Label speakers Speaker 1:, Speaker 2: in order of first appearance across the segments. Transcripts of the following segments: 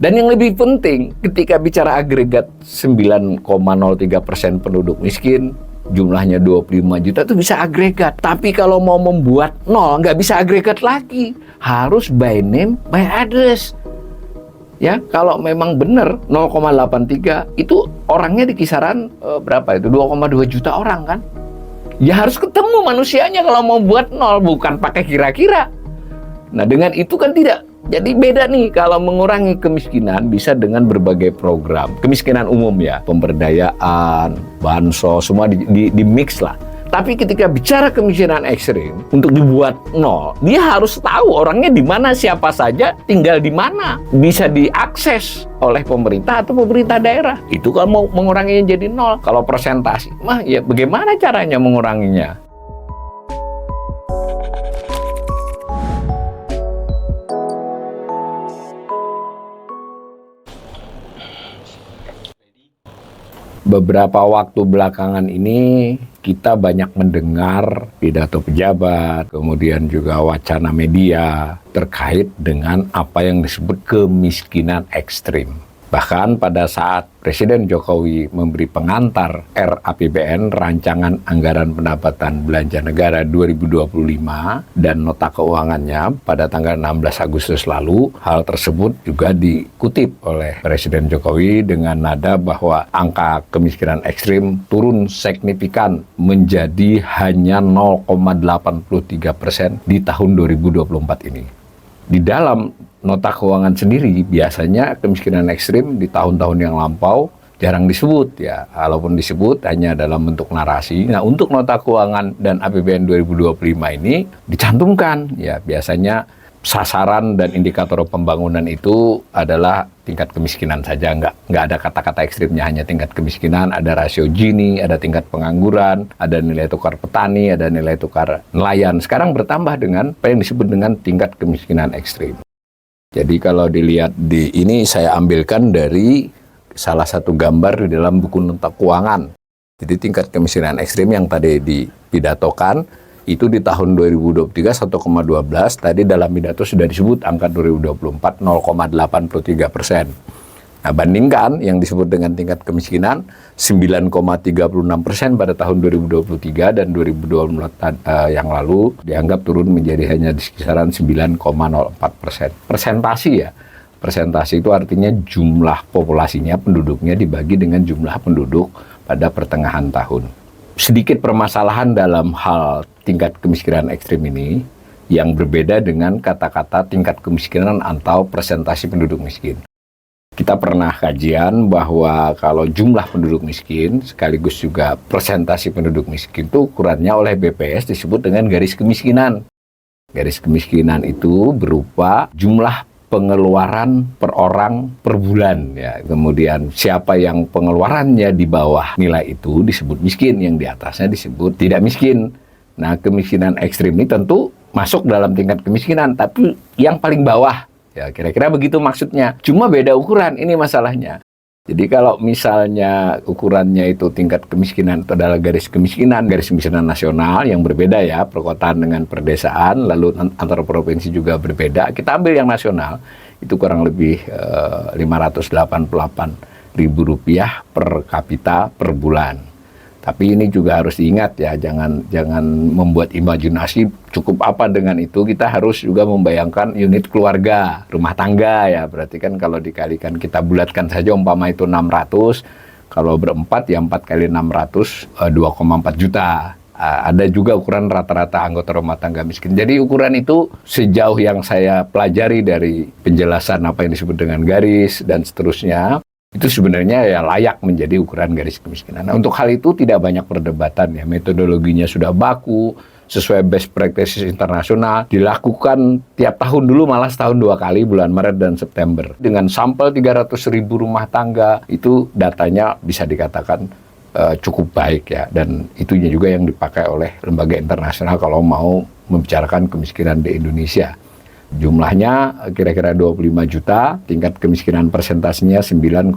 Speaker 1: Dan yang lebih penting, ketika bicara agregat 9,03% penduduk miskin, jumlahnya 25 juta itu bisa agregat. Tapi kalau mau membuat nol, nggak bisa agregat lagi. Harus by name, by address. Ya, kalau memang benar 0,83 itu orangnya di kisaran berapa itu? 2,2 juta orang kan? Ya harus ketemu manusianya kalau mau buat nol, bukan pakai kira-kira. Nah, dengan itu kan tidak. Jadi beda nih, kalau mengurangi kemiskinan bisa dengan berbagai program. Kemiskinan umum ya, pemberdayaan, bansos, semua di mix lah. Tapi ketika bicara kemiskinan ekstrim, untuk dibuat nol, dia harus tahu orangnya di mana, siapa saja, tinggal di mana. Bisa diakses oleh pemerintah atau pemerintah daerah. Itu kalau mau menguranginya jadi nol. Kalau persentase, ya bagaimana caranya menguranginya? Beberapa waktu belakangan ini kita banyak mendengar pidato pejabat, kemudian juga wacana media terkait dengan apa yang disebut kemiskinan ekstrim. Bahkan pada saat Presiden Jokowi memberi pengantar RAPBN, Rancangan Anggaran Pendapatan Belanja Negara 2025, dan nota keuangannya pada tanggal 16 Agustus lalu, hal tersebut juga dikutip oleh Presiden Jokowi dengan nada bahwa angka kemiskinan ekstrim turun signifikan menjadi hanya 0,83% di tahun 2024 ini. Di dalam nota keuangan sendiri, biasanya kemiskinan ekstrim di tahun-tahun yang lampau jarang disebut ya. Walaupun disebut hanya dalam bentuk narasi. Nah, untuk nota keuangan dan APBN 2025 ini dicantumkan ya, biasanya sasaran dan indikator pembangunan itu adalah tingkat kemiskinan saja, nggak ada kata-kata ekstrimnya, hanya tingkat kemiskinan, ada rasio Gini, ada tingkat pengangguran, ada nilai tukar petani, ada nilai tukar nelayan. Sekarang bertambah dengan apa yang disebut dengan tingkat kemiskinan ekstrim. Jadi kalau dilihat di ini, saya ambilkan dari salah satu gambar di dalam buku nota keuangan. Jadi tingkat kemiskinan ekstrim yang tadi dipidatokan, itu di tahun 2023 1,12, tadi dalam pidato sudah disebut angka 2024 0,83%. Nah, bandingkan yang disebut dengan tingkat kemiskinan 9,36% pada tahun 2023 dan 2024 yang lalu dianggap turun menjadi hanya di kisaran 9,04%. Persentasi ya. Persentasi itu artinya jumlah populasinya, penduduknya dibagi dengan jumlah penduduk pada pertengahan tahun. Sedikit permasalahan dalam hal tingkat kemiskinan ekstrim ini yang berbeda dengan kata-kata tingkat kemiskinan atau presentasi penduduk miskin. Kita pernah kajian bahwa kalau jumlah penduduk miskin sekaligus juga presentasi penduduk miskin itu ukurannya oleh BPS disebut dengan garis kemiskinan. Garis kemiskinan itu berupa jumlah pengeluaran per orang per bulan ya. Kemudian siapa yang pengeluarannya di bawah nilai itu disebut miskin, yang di atasnya disebut tidak miskin. Nah, kemiskinan ekstrim ini tentu masuk dalam tingkat kemiskinan, tapi yang paling bawah. Ya, kira-kira begitu maksudnya. Cuma beda ukuran, ini masalahnya. Jadi kalau misalnya ukurannya itu tingkat kemiskinan itu adalah garis kemiskinan nasional yang berbeda ya, perkotaan dengan perdesaan, lalu antar provinsi juga berbeda. Kita ambil yang nasional, itu kurang lebih Rp588.000 per kapita per bulan. Tapi ini juga harus diingat ya, jangan membuat imajinasi cukup apa dengan itu. Kita harus juga membayangkan unit keluarga, rumah tangga ya. Berarti kan kalau dikalikan, kita bulatkan saja umpama itu 600, kalau berempat ya 4 kali 600, 2,4 juta. Ada juga ukuran rata-rata anggota rumah tangga miskin. Jadi ukuran itu sejauh yang saya pelajari dari penjelasan apa yang disebut dengan garis dan seterusnya, itu sebenarnya ya layak menjadi ukuran garis kemiskinan. Nah, untuk hal itu tidak banyak perdebatan ya, metodologinya sudah baku, sesuai best practices internasional, dilakukan tiap tahun, dulu malah setahun 2 kali, bulan Maret dan September. Dengan sampel 300.000 rumah tangga, itu datanya bisa dikatakan cukup baik ya, dan itunya juga yang dipakai oleh lembaga internasional kalau mau membicarakan kemiskinan di Indonesia. Jumlahnya kira-kira 25 juta, tingkat kemiskinan persentasenya 9,04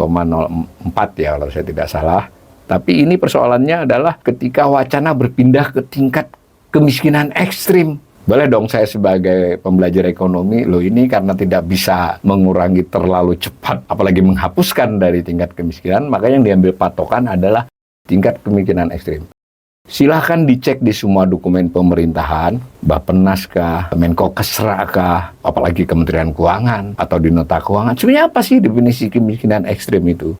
Speaker 1: ya kalau saya tidak salah. Tapi ini persoalannya adalah ketika wacana berpindah ke tingkat kemiskinan ekstrim. Boleh dong saya sebagai pembelajar ekonomi, loh ini karena tidak bisa mengurangi terlalu cepat, apalagi menghapuskan dari tingkat kemiskinan, maka yang diambil patokan adalah tingkat kemiskinan ekstrim. Silahkan dicek di semua dokumen pemerintahan, Bappenas kah, Menkokesra kah, apalagi Kementerian Keuangan, atau di nota keuangan. Sebenarnya apa sih definisi kemiskinan ekstrim itu?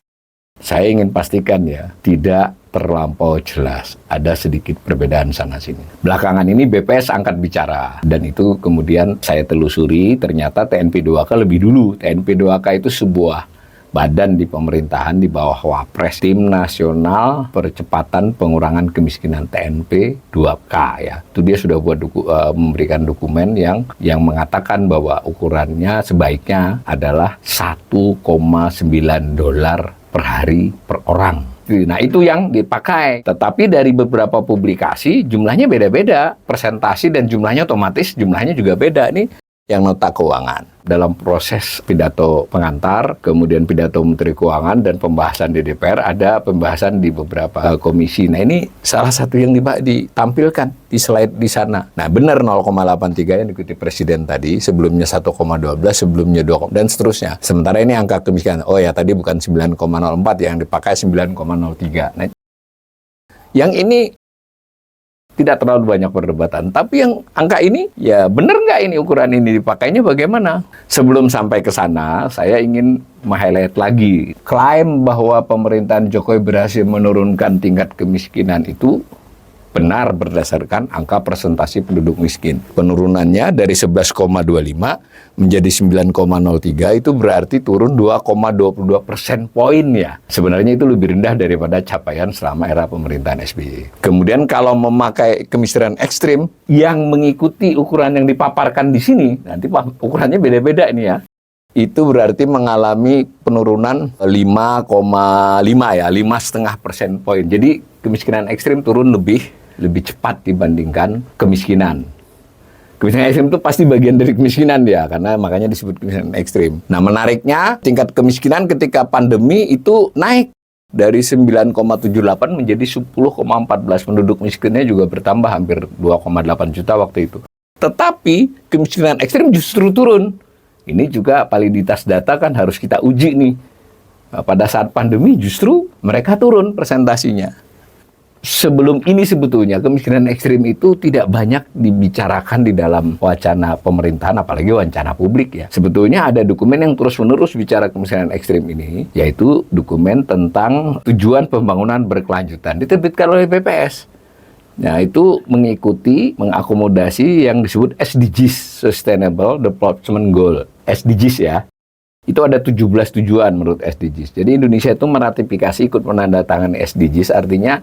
Speaker 1: Saya ingin pastikan ya, tidak terlampau jelas. Ada sedikit perbedaan sana-sini. Belakangan ini BPS angkat bicara, dan itu kemudian saya telusuri, ternyata TNP 2K lebih dulu. TNP 2K itu sebuah badan di pemerintahan di bawah Wapres, Tim Nasional Percepatan Pengurangan Kemiskinan TNP 2K ya. Itu dia sudah buat memberikan dokumen yang mengatakan bahwa ukurannya sebaiknya adalah $1,9 per hari per orang. Nah, itu yang dipakai. Tetapi dari beberapa publikasi jumlahnya beda-beda. Presentasi dan jumlahnya otomatis jumlahnya juga beda nih. Yang nota keuangan. Dalam proses pidato pengantar, kemudian pidato Menteri Keuangan dan pembahasan di DPR, ada pembahasan di beberapa komisi. Nah, ini salah satu yang ditampilkan di slide di sana. Nah, benar 0,83 yang diikuti Presiden tadi, sebelumnya 1,12, sebelumnya 2, dan seterusnya. Sementara ini angka kemiskinan, oh ya tadi bukan 9,04, yang dipakai 9,03. Nah, yang ini tidak terlalu banyak perdebatan. Tapi yang angka ini, ya benar nggak ini ukuran ini dipakainya bagaimana? Sebelum sampai ke sana, saya ingin meng-highlight lagi. Klaim bahwa pemerintahan Jokowi berhasil menurunkan tingkat kemiskinan itu benar berdasarkan angka presentasi penduduk miskin. Penurunannya dari 11,25 menjadi 9,03 itu berarti turun 2,22 persen poin ya. Sebenarnya itu lebih rendah daripada capaian selama era pemerintahan SBY. Kemudian kalau memakai kemiskinan ekstrim yang mengikuti ukuran yang dipaparkan di sini, nanti ukurannya beda-beda ini ya. Itu berarti mengalami penurunan 5,5 ya, 5,5 persen poin. Jadi kemiskinan ekstrim turun lebih cepat dibandingkan kemiskinan. Kemiskinan ekstrim itu pasti bagian dari kemiskinan ya, karena makanya disebut kemiskinan ekstrim. Nah, menariknya tingkat kemiskinan ketika pandemi itu naik dari 9,78 menjadi 10,14. Penduduk miskinnya juga bertambah hampir 2,8 juta waktu itu. Tetapi kemiskinan ekstrim justru turun. Ini juga validitas data kan harus kita uji nih. Nah, pada saat pandemi justru mereka turun presentasinya. Sebelum ini sebetulnya kemiskinan ekstrim itu tidak banyak dibicarakan di dalam wacana pemerintahan, apalagi wacana publik ya. Sebetulnya ada dokumen yang terus-menerus bicara kemiskinan ekstrim ini, yaitu dokumen tentang tujuan pembangunan berkelanjutan, diterbitkan oleh BPS. Nah, itu mengikuti, mengakomodasi yang disebut SDGs, Sustainable Development Goal, SDGs ya. Itu ada 17 tujuan menurut SDGs. Jadi Indonesia itu meratifikasi, ikut menandatangani SDGs, artinya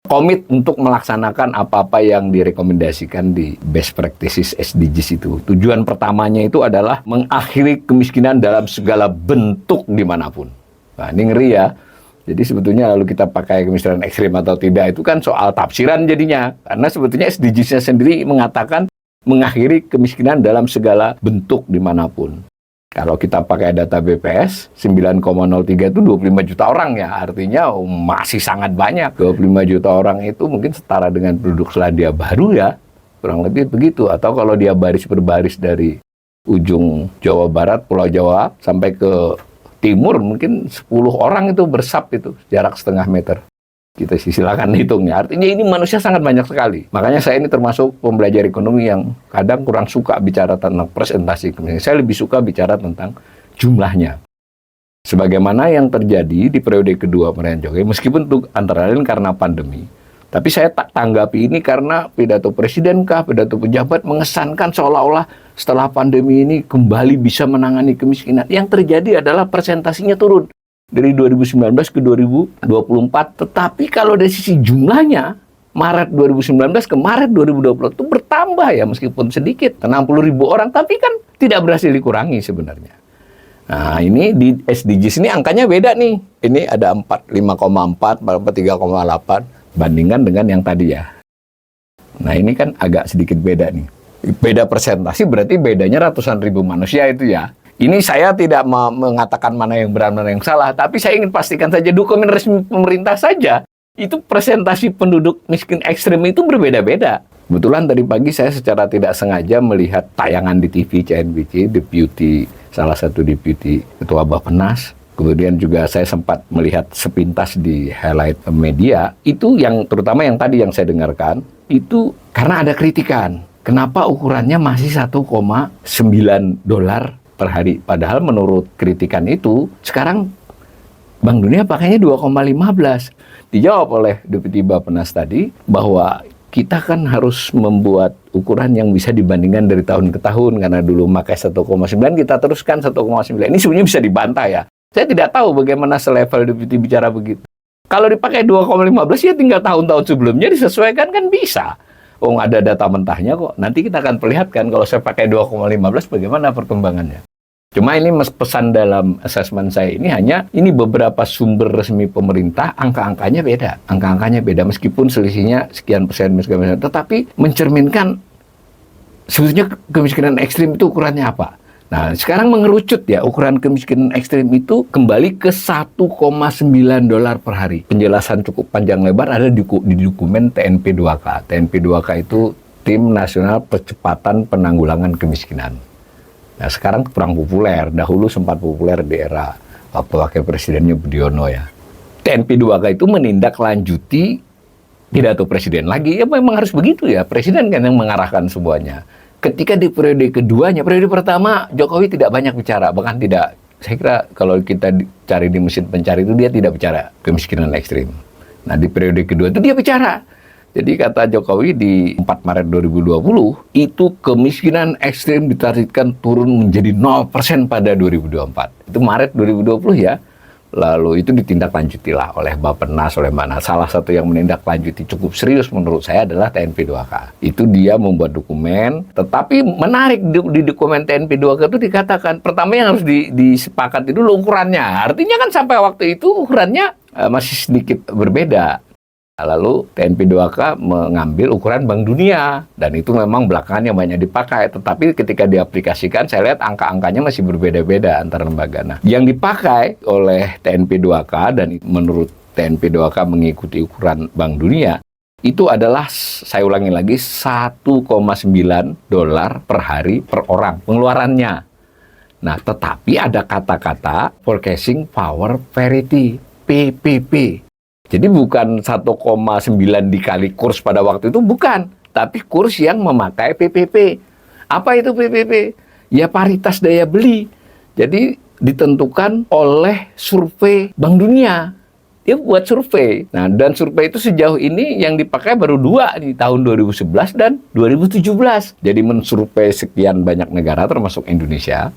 Speaker 1: komit untuk melaksanakan apa-apa yang direkomendasikan di best practices SDGs itu. Tujuan pertamanya itu adalah mengakhiri kemiskinan dalam segala bentuk dimanapun. Nah, ini ngeri ya. Jadi sebetulnya lalu kita pakai kemiskinan ekstrim atau tidak, itu kan soal tafsiran jadinya. Karena sebetulnya SDGs-nya sendiri mengatakan mengakhiri kemiskinan dalam segala bentuk dimanapun. Kalau kita pakai data BPS, 9,03 itu 25 juta orang ya. Artinya masih sangat banyak. 25 juta orang itu mungkin setara dengan penduduk Selandia Baru ya. Kurang lebih begitu. Atau kalau dia baris berbaris dari ujung Jawa Barat, Pulau Jawa, sampai ke timur, mungkin 10 orang itu bersap itu, jarak setengah meter. Kita silakan hitung ya. Artinya ini manusia sangat banyak sekali. Makanya saya ini termasuk pembelajar ekonomi yang kadang kurang suka bicara tentang presentasi kemiskinan. Saya lebih suka bicara tentang jumlahnya. Sebagaimana yang terjadi di periode kedua pemerintahan Jokowi, meskipun itu antara lain karena pandemi. Tapi saya tak tanggapi ini karena pidato presiden kah, pidato pejabat mengesankan seolah-olah setelah pandemi ini kembali bisa menangani kemiskinan. Yang terjadi adalah presentasinya turun dari 2019 ke 2024. Tetapi kalau dari sisi jumlahnya, Maret 2019 ke Maret 2020 itu bertambah ya, meskipun sedikit, 60.000 orang, tapi kan tidak berhasil dikurangi sebenarnya. Nah, ini di SDGs ini angkanya beda nih. Ini ada 5,4, 3,8, bandingkan dengan yang tadi ya. Nah, ini kan agak sedikit beda nih. Beda presentasi berarti bedanya ratusan ribu manusia itu ya. Ini saya tidak mengatakan mana yang benar, mana yang salah, tapi saya ingin pastikan saja dokumen resmi pemerintah saja Itu presentasi penduduk miskin ekstrim itu berbeda-beda. Kebetulan tadi pagi saya secara tidak sengaja melihat tayangan di TV CNBC, salah satu deputy ketua Bappenas. Kemudian juga saya sempat melihat sepintas di highlight media. Itu yang terutama yang tadi yang saya dengarkan, itu karena ada kritikan. Kenapa ukurannya masih 1,9 dolar per hari? Padahal menurut kritikan itu, sekarang Bank Dunia pakainya 2,15. Dijawab oleh Deputi Bappenas tadi bahwa kita kan harus membuat ukuran yang bisa dibandingkan dari tahun ke tahun. Karena dulu pakai 1,9, kita teruskan 1,9. Ini sebenarnya bisa dibantah ya. Saya tidak tahu bagaimana selevel Deputi bicara begitu. Kalau dipakai 2,15 ya tinggal tahun-tahun sebelumnya disesuaikan kan bisa. Oh, ada data mentahnya kok. Nanti kita akan perlihatkan kalau saya pakai 2,15 bagaimana perkembangannya. Cuma ini pesan dalam asesmen saya ini beberapa sumber resmi pemerintah, angka-angkanya beda. Angka-angkanya beda meskipun selisihnya sekian persen, tetapi mencerminkan sebetulnya kemiskinan ekstrim itu ukurannya apa. Nah, sekarang mengerucut ya, ukuran kemiskinan ekstrim itu kembali ke 1,9 dolar per hari. Penjelasan cukup panjang lebar ada di dokumen TNP2K. TNP2K itu Tim Nasional Percepatan Penanggulangan Kemiskinan. Nah, sekarang kurang populer. Dahulu sempat populer di era Wakil Presidennya Budiono ya. TNP2K itu menindaklanjuti pidato Presiden lagi. Ya memang harus begitu ya. Presiden kan yang mengarahkan semuanya. Ketika di periode keduanya, periode pertama Jokowi tidak banyak bicara. Bahkan tidak, saya kira kalau kita cari di mesin pencari itu dia tidak bicara kemiskinan ekstrim. Nah di periode kedua itu dia bicara. Jadi kata Jokowi di 4 Maret 2020, itu kemiskinan ekstrim ditargetkan turun menjadi 0% pada 2024. Itu Maret 2020 ya. Lalu itu ditindaklanjutilah oleh Bappenas, oleh mana. Salah satu yang menindaklanjuti cukup serius menurut saya adalah TNP2K. Itu dia membuat dokumen, tetapi menarik di dokumen TNP2K itu dikatakan, pertama yang harus disepakati dulu ukurannya. Artinya kan sampai waktu itu ukurannya masih sedikit berbeda. Lalu TNP2K mengambil ukuran Bank Dunia, dan itu memang belakangan yang banyak dipakai. Tetapi ketika diaplikasikan, saya lihat angka-angkanya masih berbeda-beda antar lembaga. Nah, yang dipakai oleh TNP2K dan menurut TNP2K mengikuti ukuran Bank Dunia, itu adalah, saya ulangi lagi, 1,9 dolar per hari per orang pengeluarannya. Nah, tetapi ada kata-kata Purchasing Power Parity, PPP. Jadi bukan 1,9 dikali kurs pada waktu itu, bukan. Tapi kurs yang memakai PPP. Apa itu PPP? Ya paritas daya beli. Jadi ditentukan oleh survei Bank Dunia. Dia buat survei. Nah, dan survei itu sejauh ini yang dipakai baru 2 di tahun 2011 dan 2017. Jadi mensurvei sekian banyak negara termasuk Indonesia.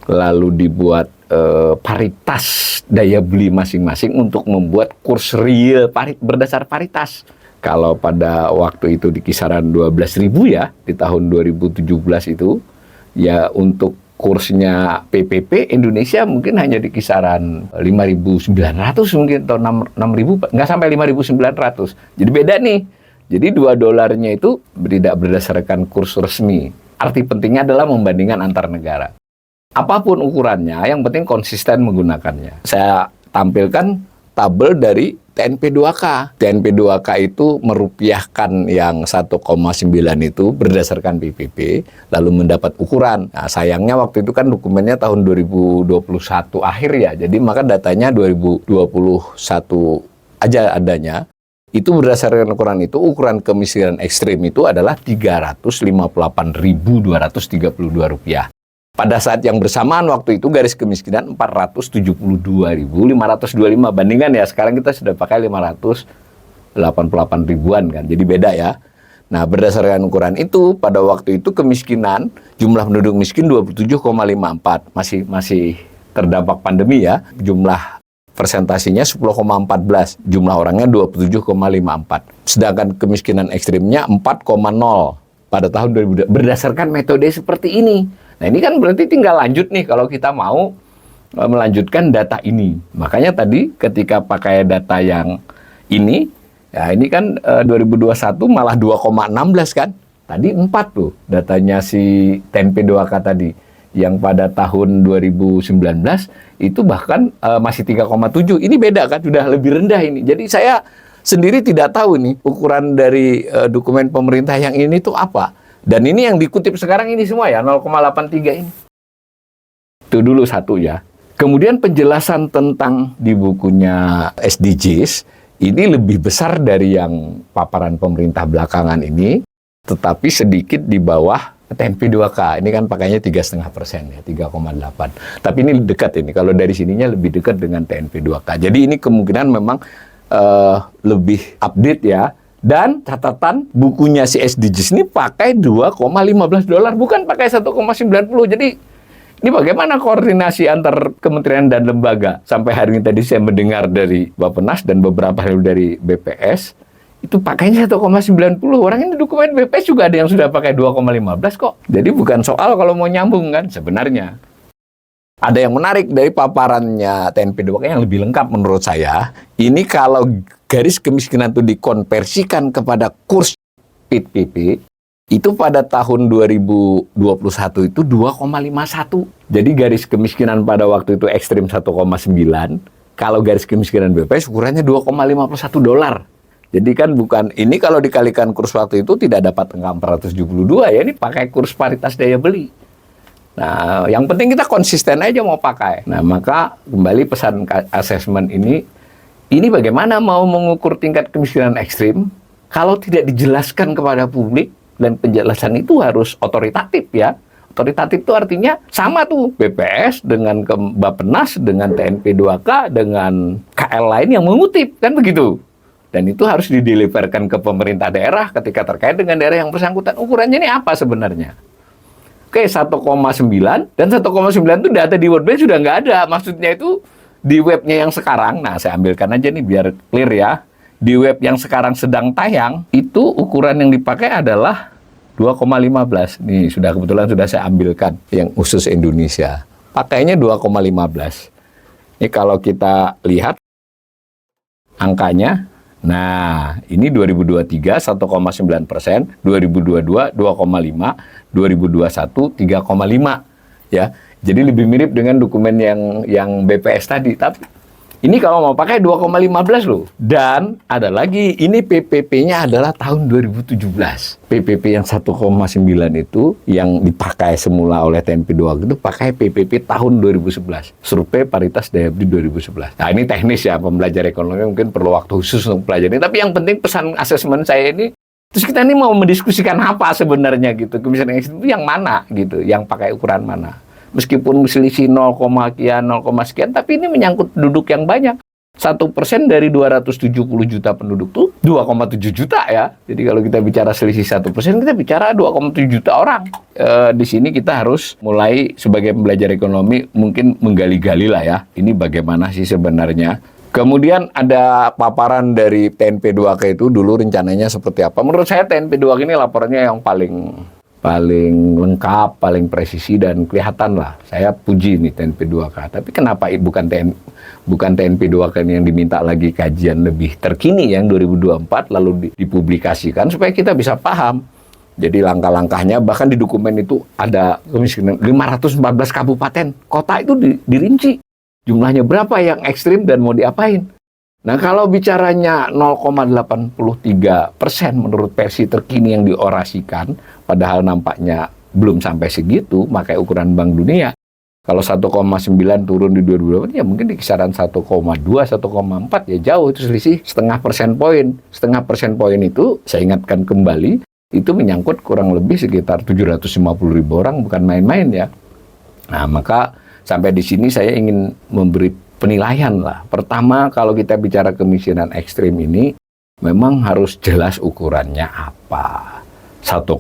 Speaker 1: Lalu dibuat paritas daya beli masing-masing untuk membuat kurs real berdasar paritas. Kalau pada waktu itu di kisaran 12.000 ya, di tahun 2017 itu, ya untuk kursnya PPP Indonesia mungkin hanya di kisaran 5.900 mungkin, atau 6.000, nggak sampai 5.900. Jadi beda nih. Jadi 2 dolarnya itu tidak berdasarkan kurs resmi. Arti pentingnya adalah membandingkan antar negara. Apapun ukurannya, yang penting konsisten menggunakannya. Saya tampilkan tabel dari TNP2K. TNP2K itu merupiahkan yang 1,9 itu berdasarkan PPP, lalu mendapat ukuran. Nah, sayangnya waktu itu kan dokumennya tahun 2021 akhir ya, jadi maka datanya 2021 aja adanya. Itu berdasarkan ukuran itu, ukuran kemiskinan ekstrim itu adalah Rp358.232. Pada saat yang bersamaan waktu itu garis kemiskinan 472.525. Bandingkan ya, sekarang kita sudah pakai 588 ribuan kan. Jadi beda ya. Nah, berdasarkan ukuran itu pada waktu itu kemiskinan, jumlah penduduk miskin 27,54. Masih terdampak pandemi ya. Jumlah persentasinya 10,14. Jumlah orangnya 27,54. Sedangkan kemiskinan ekstrimnya 4,0 pada tahun 2000. Berdasarkan metode seperti ini. Nah, ini kan berarti tinggal lanjut nih kalau kita mau melanjutkan data ini. Makanya tadi ketika pakai data yang ini, ya ini kan 2021 malah 2,16 kan. Tadi 4 tuh datanya si TNP2K tadi. Yang pada tahun 2019 itu bahkan masih 3,7. Ini beda kan, sudah lebih rendah ini. Jadi saya sendiri tidak tahu nih ukuran dari dokumen pemerintah yang ini tuh apa. Dan ini yang dikutip sekarang ini semua ya, 0,83 ini. Itu dulu satu ya. Kemudian penjelasan tentang di bukunya SDGs, ini lebih besar dari yang paparan pemerintah belakangan ini, tetapi sedikit di bawah TNP 2K. Ini kan pakainya 3,5% ya, 3,8. Tapi ini dekat ini, kalau dari sininya lebih dekat dengan TNP 2K. Jadi ini kemungkinan memang lebih update ya. Dan catatan bukunya si SDGs ini pakai $2,15, bukan pakai 1,90. Jadi ini bagaimana koordinasi antar kementerian dan lembaga? Sampai hari ini tadi saya mendengar dari Bappenas dan beberapa hal dari BPS, itu pakainya 1,90. Orang ini dokumen BPS juga ada yang sudah pakai 2,15 kok. Jadi bukan soal kalau mau nyambung kan sebenarnya. Ada yang menarik dari paparannya TNP 2K yang lebih lengkap menurut saya. Ini kalau garis kemiskinan itu dikonversikan kepada kurs PIT-PP, itu pada tahun 2021 itu 2,51. Jadi garis kemiskinan pada waktu itu ekstrim 1,9. Kalau garis kemiskinan BPS ukurannya $2,51. Jadi kan bukan, ini kalau dikalikan kurs waktu itu tidak dapat angka 472 ya, ini pakai kurs paritas daya beli. Nah, yang penting kita konsisten aja mau pakai. Nah, maka kembali pesan asesmen ini bagaimana mau mengukur tingkat kemiskinan ekstrim kalau tidak dijelaskan kepada publik. Dan penjelasan itu harus otoritatif ya. Otoritatif itu artinya sama tuh BPS dengan Bappenas, dengan TNP 2K, dengan KL lain yang mengutip, kan begitu. Dan itu harus dideliverkan ke pemerintah daerah ketika terkait dengan daerah yang bersangkutan. Ukurannya ini apa sebenarnya? Oke, 1,9 dan 1,9 itu data di World Bank sudah nggak ada. Maksudnya itu di webnya yang sekarang. Nah, saya ambilkan aja nih biar clear ya. Di web yang sekarang sedang tayang, itu ukuran yang dipakai adalah 2,15. Nih, kebetulan sudah saya ambilkan yang khusus Indonesia. Pakainya 2,15. Ini kalau kita lihat angkanya, nah ini 2023 1,9%, 2022 2,5, 2021 3,5 ya. Jadi lebih mirip dengan dokumen yang BPS tadi, tapi ini kalau mau pakai 2,15 loh. Dan ada lagi, ini PPP-nya adalah tahun 2017. PPP yang 1,9 itu yang dipakai semula oleh TNP 2 itu pakai PPP tahun 2011. Survei paritas daya beli 2011. Nah, ini teknis ya, pembelajar ekonomi mungkin perlu waktu khusus untuk pelajari. Tapi yang penting pesan asesmen saya ini, terus kita ini mau mendiskusikan apa sebenarnya gitu. Kemiskinan ekstrim itu yang mana gitu, yang pakai ukuran mana. Meskipun selisih 0, sekian, 0, sekian, tapi ini menyangkut penduduk yang banyak. 1% dari 270 juta penduduk tuh 2,7 juta ya. Jadi kalau kita bicara selisih 1%, kita bicara 2,7 juta orang. Di sini kita harus mulai sebagai pembelajar ekonomi mungkin menggali-gali lah ya. Ini bagaimana sih sebenarnya. Kemudian ada paparan dari TNP 2K itu dulu rencananya seperti apa. Menurut saya TNP 2K ini laporannya yang paling lengkap, paling presisi dan kelihatan lah. Saya puji nih TNP 2K. Tapi kenapa bukan TNP 2K ini yang diminta lagi kajian lebih terkini yang 2024 lalu dipublikasikan supaya kita bisa paham. Jadi langkah-langkahnya bahkan di dokumen itu ada kemiskinan 514 kabupaten kota itu dirinci. Jumlahnya berapa yang ekstrim dan mau diapain. Nah, kalau bicaranya 0,83% menurut versi terkini yang diorasikan, padahal nampaknya belum sampai segitu, pakai ukuran Bank Dunia. Kalau 1,9 turun di 2020, ya mungkin di kisaran 1,2, 1,4, ya jauh, itu selisih setengah persen poin. Setengah persen poin itu, saya ingatkan kembali, itu menyangkut kurang lebih sekitar 750.000 orang, bukan main-main ya. Nah, maka sampai di sini saya ingin memberi penilaian lah. Pertama, kalau kita bicara kemiskinan ekstrim ini, memang harus jelas ukurannya apa. 1,19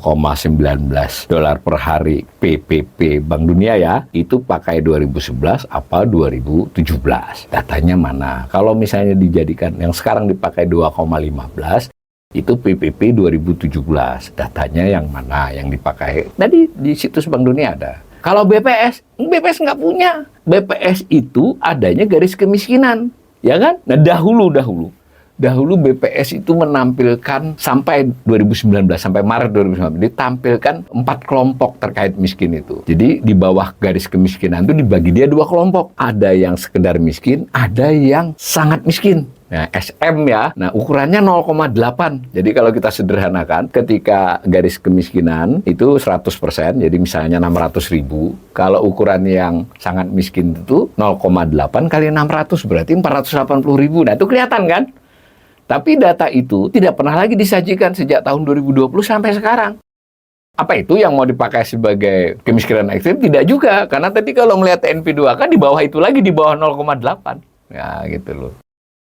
Speaker 1: dolar per hari PPP Bank Dunia ya, itu pakai 2011 apa 2017. Datanya mana? Kalau misalnya dijadikan yang sekarang dipakai 2,15, itu PPP 2017. Datanya yang mana yang dipakai? Tadi di situs Bank Dunia ada. Kalau BPS nggak punya. BPS itu adanya garis kemiskinan, ya kan? Nah, dahulu BPS itu menampilkan sampai 2019, sampai Maret 2019, ditampilkan 4 kelompok terkait miskin itu. Jadi di bawah garis kemiskinan itu dibagi dia 2 kelompok. Ada yang sekedar miskin, ada yang sangat miskin. Nah, SM ya, nah ukurannya 0,8. Jadi kalau kita sederhanakan, ketika garis kemiskinan itu 100%, jadi misalnya 600.000, kalau ukuran yang sangat miskin itu 0,8 kali 600, berarti 480.000. Nah, itu kelihatan kan? Tapi data itu tidak pernah lagi disajikan sejak tahun 2020 sampai sekarang. Apa itu yang mau dipakai sebagai kemiskinan ekstrim? Tidak juga, karena tadi kalau melihat TNP2K di bawah itu lagi, di bawah 0,8. Ya, gitu loh.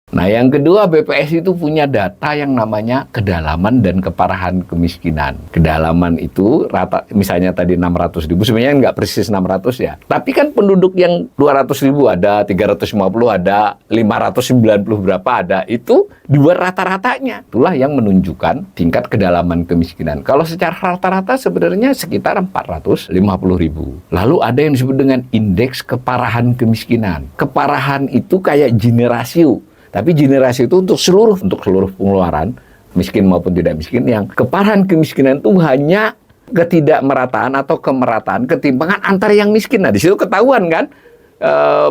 Speaker 1: Nah, yang kedua, BPS itu punya data yang namanya kedalaman dan keparahan kemiskinan. Kedalaman itu rata, misalnya tadi 600.000, sebenarnya nggak persis 600 ya. Tapi kan penduduk yang 200.000 ada, 350 ada, 590 berapa ada, itu dibuat rata-ratanya. Itulah yang menunjukkan tingkat kedalaman kemiskinan. Kalau secara rata-rata sebenarnya sekitar 450.000. Lalu ada yang disebut dengan indeks keparahan kemiskinan. Keparahan itu kayak Gini rasio. Tapi Gini rasio itu untuk seluruh pengeluaran, miskin maupun tidak miskin, yang keparahan kemiskinan itu hanya ketidakmerataan atau kemerataan, ketimpangan antara yang miskin. Nah, di situ ketahuan kan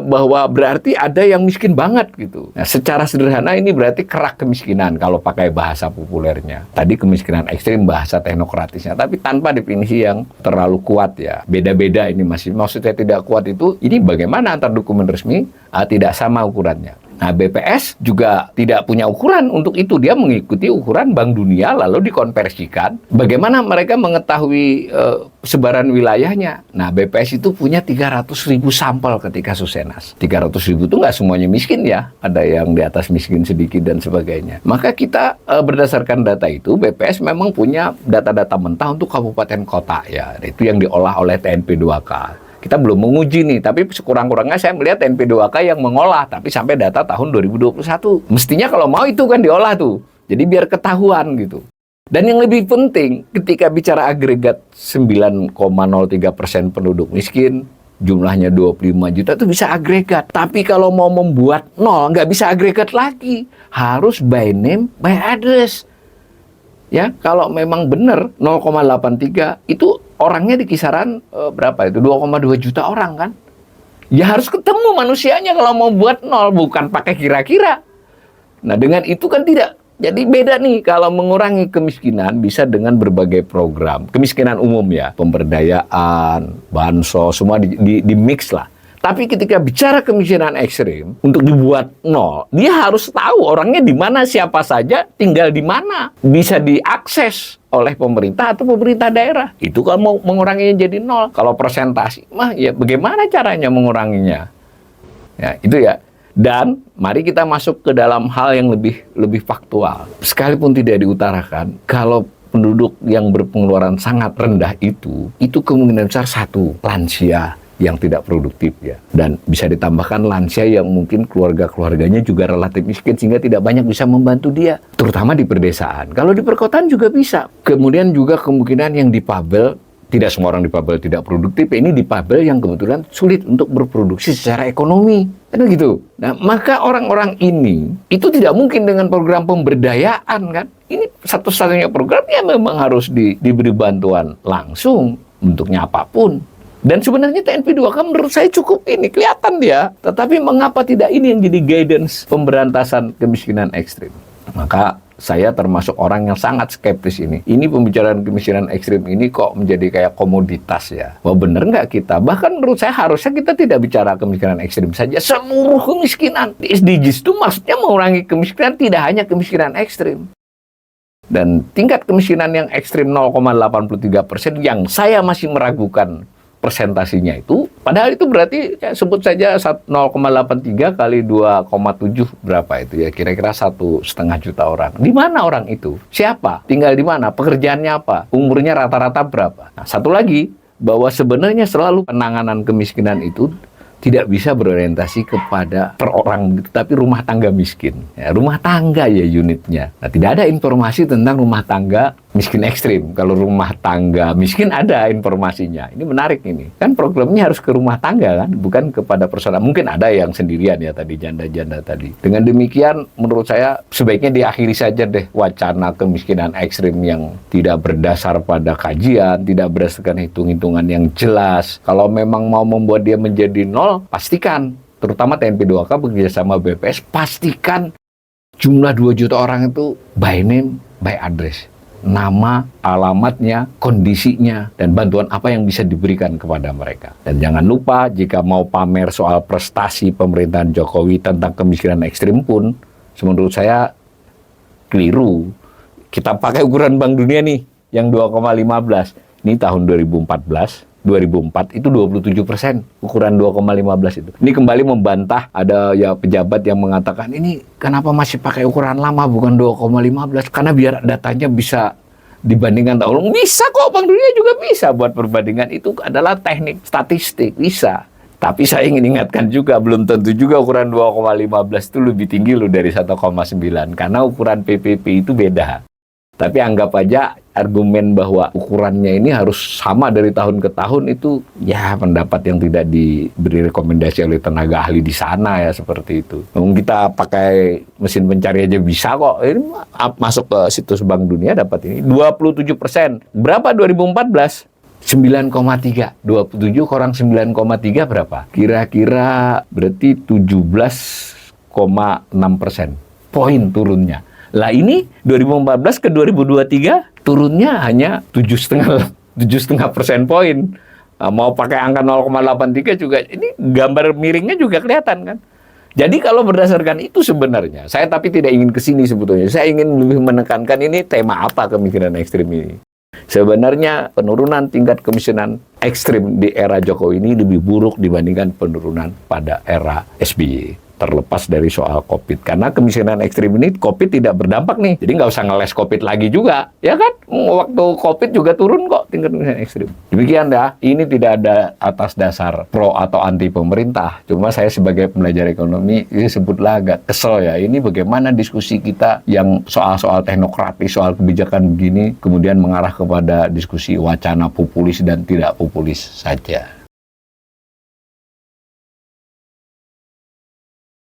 Speaker 1: bahwa berarti ada yang miskin banget gitu. Nah, secara sederhana ini berarti kerak kemiskinan kalau pakai bahasa populernya. Tadi kemiskinan ekstrim bahasa teknokratisnya, tapi tanpa definisi yang terlalu kuat ya. Beda-beda ini masih. Maksudnya tidak kuat itu, ini bagaimana antar dokumen resmi tidak sama ukurannya. Nah, BPS juga tidak punya ukuran untuk itu. Dia mengikuti ukuran Bank Dunia lalu dikonversikan. Bagaimana mereka mengetahui sebaran wilayahnya? Nah, BPS itu punya 300.000 sampel ketika Susenas. 300.000 itu nggak semuanya miskin ya. Ada yang di atas miskin sedikit dan sebagainya. Maka kita berdasarkan data itu, BPS memang punya data-data mentah untuk kabupaten kota ya. Itu yang diolah oleh TNP2K. Kita belum menguji nih, tapi sekurang-kurangnya saya melihat TNP2K yang mengolah, tapi sampai data tahun 2021. Mestinya kalau mau itu kan diolah tuh, jadi biar ketahuan gitu. Dan yang lebih penting, ketika bicara agregat 9,03% penduduk miskin, jumlahnya 25 juta itu bisa agregat. Tapi kalau mau membuat nol, nggak bisa agregat lagi. Harus by name, by address. Ya, kalau memang benar 0,83 itu orangnya di kisaran berapa itu? 2,2 juta orang kan? Ya harus ketemu manusianya kalau mau buat nol, bukan pakai kira-kira. Nah, dengan itu kan tidak. Jadi beda nih, kalau mengurangi kemiskinan bisa dengan berbagai program. Kemiskinan umum ya, pemberdayaan, bansos, semua di mix lah. Tapi ketika bicara kemiskinan ekstrim, untuk dibuat nol, dia harus tahu orangnya di mana, siapa saja, tinggal di mana. Bisa diakses oleh pemerintah atau pemerintah daerah. Itu kalau mau menguranginya jadi nol. Kalau persentase, ya bagaimana caranya menguranginya? Ya, itu ya. Dan mari kita masuk ke dalam hal yang lebih faktual. Sekalipun tidak diutarakan, kalau penduduk yang berpengeluaran sangat rendah itu kemungkinan besar satu, lansia yang tidak produktif ya. Dan bisa ditambahkan lansia yang mungkin keluarga-keluarganya juga relatif miskin sehingga tidak banyak bisa membantu dia. Terutama di perdesaan. Kalau di perkotaan juga bisa. Kemudian juga kemungkinan yang difabel, tidak semua orang difabel tidak produktif, ini difabel yang kebetulan sulit untuk berproduksi secara ekonomi. Kan gitu. Nah, maka orang-orang ini itu tidak mungkin dengan program pemberdayaan kan. Ini satu-satunya program yang memang harus diberi bantuan langsung bentuknya apapun. Dan sebenarnya TNP2K menurut saya cukup ini, kelihatan dia. Tetapi mengapa tidak ini yang jadi guidance pemberantasan kemiskinan ekstrim? Maka saya termasuk orang yang sangat skeptis ini. Ini pembicaraan kemiskinan ekstrim ini kok menjadi kayak komoditas ya. Wah, bener nggak kita? Bahkan menurut saya harusnya kita tidak bicara kemiskinan ekstrim saja. Seluruh kemiskinan. Di SDGs itu maksudnya mengurangi kemiskinan, tidak hanya kemiskinan ekstrim. Dan tingkat kemiskinan yang ekstrim 0,83% yang saya masih meragukan persentasinya itu, padahal itu berarti ya, sebut saja 0,83 kali 2,7 berapa itu ya, kira-kira 1,5 juta orang. Di mana orang itu? Siapa? Tinggal di mana? Pekerjaannya apa? Umurnya rata-rata berapa? Nah, satu lagi, bahwa sebenarnya selalu penanganan kemiskinan itu tidak bisa berorientasi kepada per orang, tapi rumah tangga miskin. Ya, rumah tangga ya unitnya. Nah, tidak ada informasi tentang rumah tangga miskin ekstrim. Kalau rumah tangga miskin ada informasinya. Ini menarik ini. Kan programnya harus ke rumah tangga kan, bukan kepada personal. Mungkin ada yang sendirian ya tadi, janda-janda tadi. Dengan demikian menurut saya sebaiknya diakhiri saja deh wacana kemiskinan ekstrim yang tidak berdasar pada kajian, tidak berdasarkan hitung-hitungan yang jelas. Kalau memang mau membuat dia menjadi nol, pastikan, terutama TNP2K bekerja sama BPS, pastikan Jumlah 2 juta orang itu by name, by address. Nama, alamatnya, kondisinya, dan bantuan apa yang bisa diberikan kepada mereka. Dan jangan lupa, jika mau pamer soal prestasi pemerintahan Jokowi tentang kemiskinan ekstrim pun, menurut saya keliru. Kita pakai ukuran Bank Dunia nih, yang 2,15. Ini tahun 2004 itu 27%, ukuran 2,15 itu. Ini kembali membantah ada ya pejabat yang mengatakan ini kenapa masih pakai ukuran lama bukan 2,15, karena biar datanya bisa dibandingkan tahun lalu. Bisa kok, Bank Dunia juga bisa buat perbandingan, itu adalah teknik statistik, bisa. Tapi saya ingin ingatkan juga, belum tentu juga ukuran 2,15 itu lebih tinggi loh dari 1,9, karena ukuran PPP itu beda. Tapi anggap aja argumen bahwa ukurannya ini harus sama dari tahun ke tahun itu ya pendapat yang tidak diberi rekomendasi oleh tenaga ahli di sana ya, seperti itu. Namun kita pakai mesin pencari aja bisa kok. Ini masuk ke situs Bank Dunia dapat ini 27%. Berapa 2014? 9,3. 27 kurang 9,3 berapa? Kira-kira berarti 17,6% poin turunnya. Lah ini 2014 ke 2023 turunnya hanya 7,5% poin. Mau pakai angka 0,83 juga, ini gambar miringnya juga kelihatan kan. Jadi kalau berdasarkan itu sebenarnya, saya tapi tidak ingin ke sini sebetulnya. Saya ingin lebih menekankan ini tema apa kemiskinan ekstrim ini. Sebenarnya penurunan tingkat kemiskinan ekstrim di era Jokowi ini lebih buruk dibandingkan penurunan pada era SBY. Terlepas dari soal COVID. Karena kemiskinan ekstrim ini COVID tidak berdampak nih. Jadi nggak usah ngeles COVID lagi juga. Ya kan? Waktu COVID juga turun kok tingkat kemiskinan ekstrim. Demikian dah. Ini tidak ada atas dasar pro atau anti pemerintah. Cuma saya sebagai pembelajar ekonomi, ini sebutlah agak kesel ya. Ini bagaimana diskusi kita yang soal-soal teknokratis, soal kebijakan begini, kemudian mengarah kepada diskusi wacana populis dan tidak populis saja.